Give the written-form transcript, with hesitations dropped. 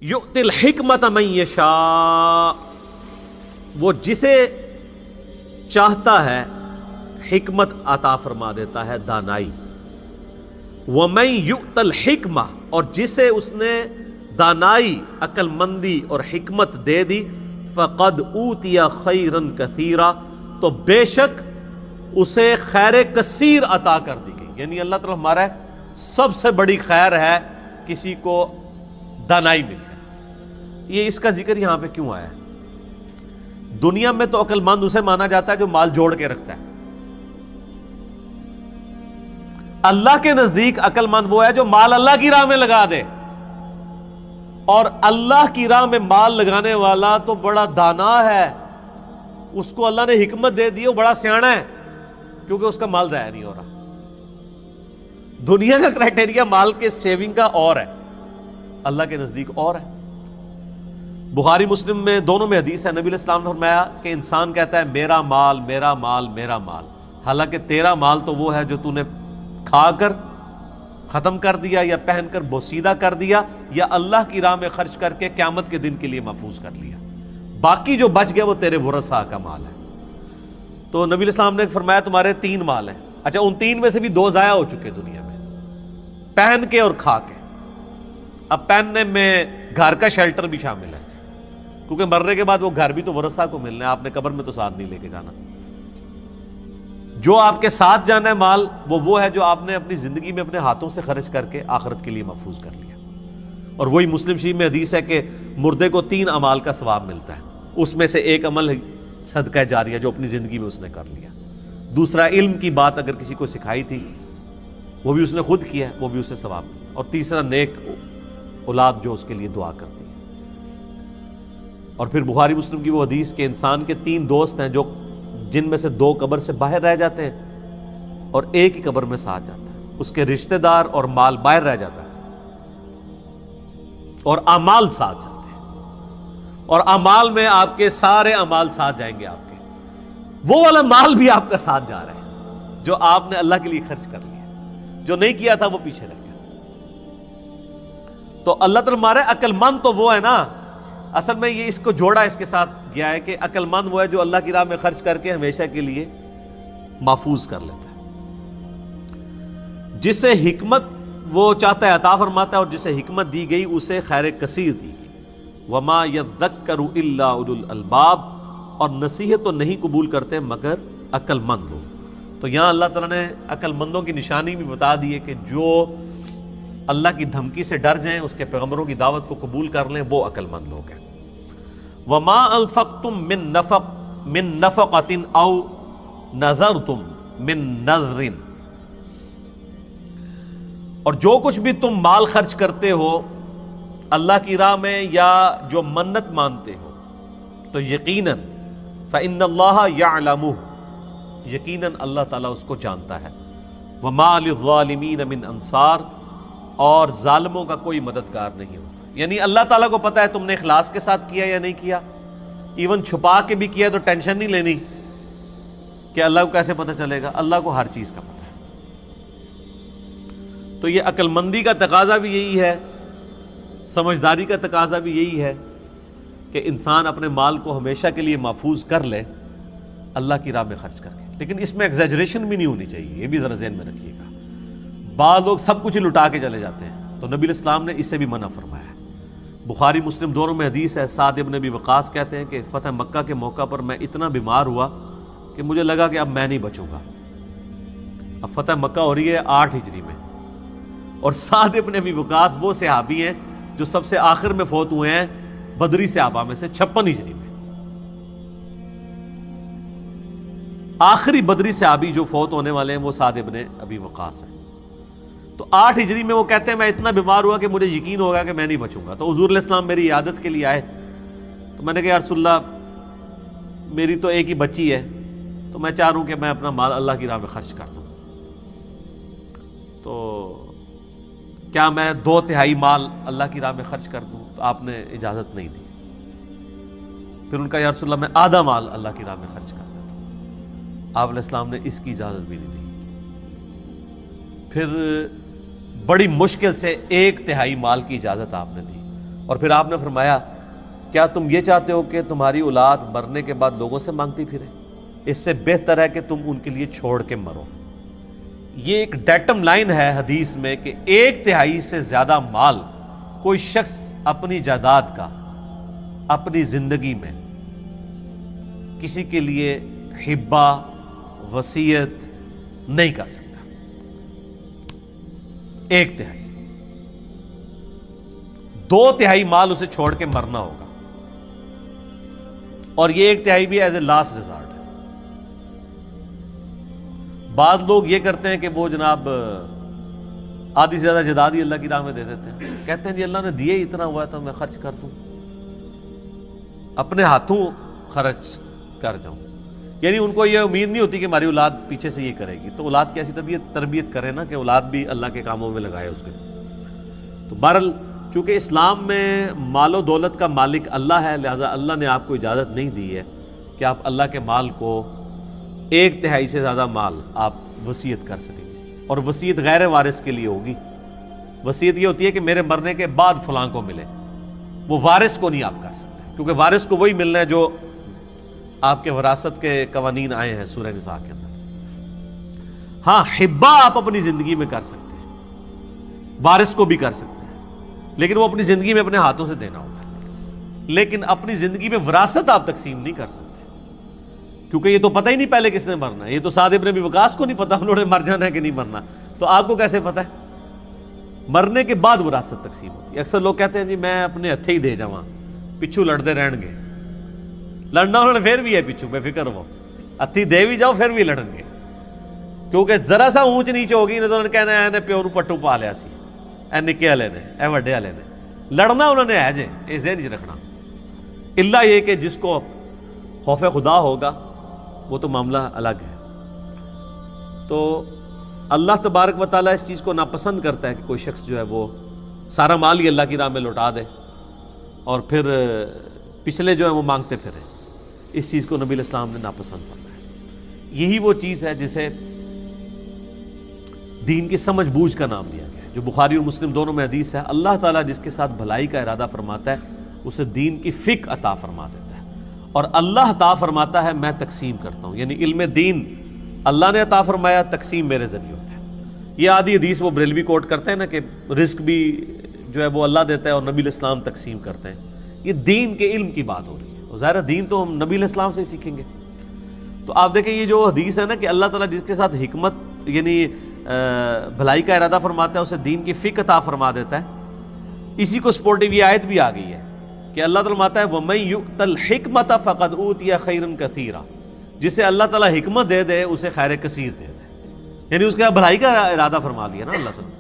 یؤتی الحکمت من یشاء، وہ جسے چاہتا ہے حکمت عطا فرما دیتا ہے، دانائی۔ وَمَن یؤت الحکمہ، اور جسے اس نے دانائی، عقل مندی اور حکمت دے دی، فقد اوتی خیرا کثیرا، تو بے شک اسے خیر کثیر عطا کر دی گئی۔ یعنی اللہ تعالیٰ ہمارا سب سے بڑی خیر ہے کسی کو دانائی مل جائے۔ یہ اس کا ذکر یہاں پہ کیوں آیا ہے؟ دنیا میں تو عقل مند اسے مانا جاتا ہے جو مال جوڑ کے رکھتا ہے، اللہ کے نزدیک عقل مند وہ ہے جو مال اللہ کی راہ میں لگا دے، اور اللہ کی راہ میں مال لگانے والا تو بڑا دانا ہے، اس کو اللہ نے حکمت دے دی، وہ بڑا سیانا ہے کیونکہ اس کا مال ضائع نہیں ہو رہا۔ دنیا کا کرائٹیریا مال کے سیونگ کا اور ہے، اللہ کے نزدیک اور ہے۔ بخاری مسلم میں دونوں میں حدیث ہے، نبی علیہ السلام نے فرمایا کہ انسان کہتا ہے میرا مال میرا مال میرا مال، حالانکہ تیرا مال تو وہ ہے جو تو نے کھا کر ختم کر دیا یا پہن کر بوسیدہ کر دیا یا اللہ کی راہ میں خرچ کر کے قیامت کے دن کے لیے محفوظ کر لیا، باقی جو بچ گیا وہ تیرے ورثاء کا مال ہے۔ تو نبی علیہ السلام نے فرمایا تمہارے 3 مال ہیں، اچھا ان 3 میں سے بھی 2 ضائع ہو چکے دنیا میں، پہن کے اور کھا کے۔ اب پہننے میں گھر کا شیلٹر بھی شامل ہے، کیونکہ مرنے کے بعد وہ گھر بھی تو ورثاء کو ملنا ہے، آپ نے قبر میں تو ساتھ نہیں لے کے جانا۔ جو آپ کے ساتھ جانا ہے مال وہ ہے جو آپ نے اپنی زندگی میں اپنے ہاتھوں سے خرچ کر کے آخرت کے لیے محفوظ کر لیا۔ اور وہی مسلم شریف میں حدیث ہے کہ مردے کو 3 اعمال کا ثواب ملتا ہے، اس میں سے ایک عمل ہے صدقہ جاریہ جو اپنی زندگی میں اس نے کر لیا، دوسرا علم کی بات اگر کسی کو سکھائی تھی وہ بھی اس نے خود کیا ہے، وہ بھی اسے ثواب، اور تیسرا نیک اولاد جو اس کے لیے دعا کرتی ہے۔ اور پھر بخاری مسلم کی وہ حدیث کہ انسان کے 3 دوست ہیں جن میں سے 2 قبر سے باہر رہ جاتے ہیں اور ایک ہی قبر میں ساتھ جاتا ہے، اس کے رشتہ دار اور مال باہر رہ جاتا ہے اور اعمال ساتھ جاتے ہیں، اور اعمال میں آپ کے سارے اعمال ساتھ جائیں گے، آپ کے وہ والا مال بھی آپ کا ساتھ جا رہا ہے جو آپ نے اللہ کے لیے خرچ کر لیا، جو نہیں کیا تھا وہ پیچھے رہ گیا۔ تو اللہ تعالیٰ ہمارے عقل مند تو وہ ہے نا، اصل میں یہ اس کو جوڑا اس کے ساتھ گیا ہے کہ عقل مند وہ ہے جو اللہ کی راہ میں خرچ کر کے ہمیشہ کے لیے محفوظ کر لیتا ہے، جسے حکمت وہ چاہتا ہے عطا فرماتا ہے، اور جسے حکمت دی گئی اسے خیر کثیر دی گئی۔ وما یذکر الا اولو الالباب، اور نصیحت تو نہیں قبول کرتے مگر عقل مند لوگ۔ تو یہاں اللہ تعالیٰ نے عقل مندوں کی نشانی بھی بتا دی ہے کہ جو اللہ کی دھمکی سے ڈر جائیں، اس کے پیغمبروں کی دعوت کو قبول کر لیں، وہ عقل مند لوگ ہیں۔ وما انفقتم من نفقۃ او نذرتم من نذر، اور جو کچھ بھی تم مال خرچ کرتے ہو اللہ کی راہ میں یا جو منت مانتے ہو، تو یقیناً فإن اللہ یعلمہ، یقیناً اللہ تعالیٰ اس کو جانتا ہے۔ وما للظالمین من انصار، اور ظالموں کا کوئی مددگار نہیں ہوگا۔ یعنی اللہ تعالیٰ کو پتہ ہے تم نے اخلاص کے ساتھ کیا یا نہیں کیا، ایون چھپا کے بھی کیا تو ٹینشن نہیں لینی کہ اللہ کو کیسے پتہ چلے گا، اللہ کو ہر چیز کا پتہ ہے۔ تو یہ عقل مندی کا تقاضا بھی یہی ہے، سمجھداری کا تقاضا بھی یہی ہے کہ انسان اپنے مال کو ہمیشہ کے لیے محفوظ کر لے اللہ کی راہ میں خرچ کر کے، لیکن اس میں ایگزیجریشن بھی نہیں ہونی چاہیے، یہ بھی ذرا ذہن میں رکھیے گا۔ بعض لوگ سب کچھ ہی لٹا کے چلے جاتے ہیں، تو نبی علیہ السلام نے اس سے بھی منع فرمایا ہے۔ بخاری مسلم دونوں میں حدیث ہے، سعد ابن ابی وقاص کہتے ہیں کہ فتح مکہ کے موقع پر میں اتنا بیمار ہوا کہ مجھے لگا کہ اب میں نہیں بچوں گا۔ اب فتح مکہ ہو رہی ہے 8 ہجری میں، اور سعد ابن ابی وقاص وہ صحابی ہیں جو سب سے آخر میں فوت ہوئے ہیں بدری صحابہ میں سے 56 ہجری میں۔ آخری بدری صحابی جو فوت ہونے والے ہیں وہ سعد ابن ابی وقاص ہیں۔ تو 8 ہجری میں وہ کہتے ہیں میں اتنا بیمار ہوا کہ مجھے یقین ہوگا کہ میں نہیں بچوں گا۔ تو حضور علیہ السلام میری عیادت کے لیے آئے، تو میں نے کہا یا رسول اللہ میری تو ایک ہی بچی ہے، تو میں چاہ رہا ہوں کہ میں اپنا مال اللہ کی راہ میں خرچ کر دوں، تو کیا میں 2/3 مال اللہ کی راہ میں خرچ کر دوں؟ تو آپ نے اجازت نہیں دی۔ پھر ان کا یا رسول اللہ میں آدھا مال اللہ کی راہ میں خرچ کر دیتا ہوں۔ آپ علیہ السلام نے اس کی اجازت بھی نہیں دی۔ پھر بڑی مشکل سے 1/3 مال کی اجازت آپ نے دی، اور پھر آپ نے فرمایا کیا تم یہ چاہتے ہو کہ تمہاری اولاد مرنے کے بعد لوگوں سے مانگتی پھرے؟ اس سے بہتر ہے کہ تم ان کے لیے چھوڑ کے مرو۔ یہ ایک ڈیٹم لائن ہے حدیث میں کہ 1/3 سے زیادہ مال کوئی شخص اپنی جائیداد کا اپنی زندگی میں کسی کے لیے ہبہ وصیت نہیں کر سکتا۔ 1/3، 2/3 مال اسے چھوڑ کے مرنا ہوگا، اور یہ 1/3 بھی ایز اے لاسٹ ریزارٹ ہے۔ بعض لوگ یہ کرتے ہیں کہ وہ جناب آدھی سے زیادہ جائیداد ہی اللہ کی راہ میں دے دیتے ہیں، کہتے ہیں جی اللہ نے دیے اتنا ہوا ہے تو میں خرچ کر دوں، اپنے ہاتھوں خرچ کر جاؤں۔ یعنی ان کو یہ امید نہیں ہوتی کہ ہماری اولاد پیچھے سے یہ کرے گی، تو اولاد کی ایسی تربیت کرے نا کہ اولاد بھی اللہ کے کاموں میں لگائے اس کے۔ تو بہرحال چونکہ اسلام میں مال و دولت کا مالک اللہ ہے، لہٰذا اللہ نے آپ کو اجازت نہیں دی ہے کہ آپ اللہ کے مال کو 1/3 سے زیادہ مال آپ وصیت کر سکیں گے، اور وصیت غیر وارث کے لیے ہوگی۔ وصیت یہ ہوتی ہے کہ میرے مرنے کے بعد فلاں کو ملے، وہ وارث کو نہیں آپ کر سکتے، کیونکہ وارث کو وہی ملنا ہے جو آپ کے وراثت کے قوانین آئے ہیں سورہ نساء کے اندر۔ ہاں ہبہ آپ اپنی زندگی میں کر سکتے ہیں، وارث کو بھی کر سکتے ہیں، لیکن وہ اپنی زندگی میں اپنے ہاتھوں سے دینا ہوگا، لیکن اپنی زندگی میں وراثت آپ تقسیم نہیں کر سکتے، کیونکہ یہ تو پتہ ہی نہیں پہلے کس نے مرنا ہے۔ یہ تو سعد ابن ابی وقاص کو نہیں پتا انہوں نے مر جانا ہے کہ نہیں مرنا، تو آپ کو کیسے پتہ ہے؟ مرنے کے بعد وراثت تقسیم ہوتی ہے۔ اکثر لوگ کہتے ہیں جی میں اپنے ہتھے ہی دے جاواں، پچھو لڑتے رہن گے، لڑنا انہوں نے پھر بھی ہے پچھو، بے فکر ہو، ہتھی دے بھی جاؤ پھر بھی لڑن گے، کیونکہ ذرا سا اونچ نیچ ہوگی تو انہوں نے کہنا ہے پیو نو پٹو پا لیا سی، اے نکے والے نے، اے وڈے والے نے، لڑنا انہوں نے ہے جے، یہ ذہن وچ رکھنا۔ اللہ یہ کہ جس کو خوف خدا ہوگا وہ تو معاملہ الگ ہے۔ تو اللہ تبارک و تعالیٰ اس چیز کو ناپسند کرتا ہے کہ کوئی شخص جو ہے وہ سارا مال ہی اللہ کی راہ میں لوٹا دے اور پھر پچھلے جو ہیں وہ مانگتے پھریں۔ اس چیز کو نبی علیہ السلام نے ناپسند فرمایا۔ یہی وہ چیز ہے جسے دین کی سمجھ بوجھ کا نام دیا گیا ہے، جو بخاری اور مسلم دونوں میں حدیث ہے، اللہ تعالیٰ جس کے ساتھ بھلائی کا ارادہ فرماتا ہے اسے دین کی فقہ عطا فرما دیتا ہے، اور اللہ عطا فرماتا ہے میں تقسیم کرتا ہوں، یعنی علم دین اللہ نے عطا فرمایا، تقسیم میرے ذریعے ہوتا ہے۔ یہ آدھی حدیث وہ بریلوی کوٹ کرتے ہیں نا کہ رزق بھی جو ہے وہ اللہ دیتا ہے اور نبی علیہ السلام تقسیم کرتے ہیں، یہ دین کے علم کی بات ہو رہی ہے، ظاہر دین تو ہم نبی علیہ السلام سے ہی سیکھیں گے۔ تو آپ دیکھیں یہ جو حدیث ہے نا کہ اللہ تعالیٰ جس کے ساتھ حکمت یعنی بھلائی کا ارادہ فرماتا ہے اسے دین کی فقہ عطا فرما دیتا ہے، اسی کو سپورٹیو یہ آیت بھی آ گئی ہے کہ اللہ تعالیٰ فرماتا ہے وَمَن يُؤْتَ الْحِكْمَةَ فَقَدْ أُوتِيَ خَيْرًا كَثِيرًا، جسے اللہ تعالیٰ حکمت دے دے اسے خیر کثیر دے دے، یعنی اس کا بھلائی کا ارادہ فرما لیا نا اللہ تعالیٰ۔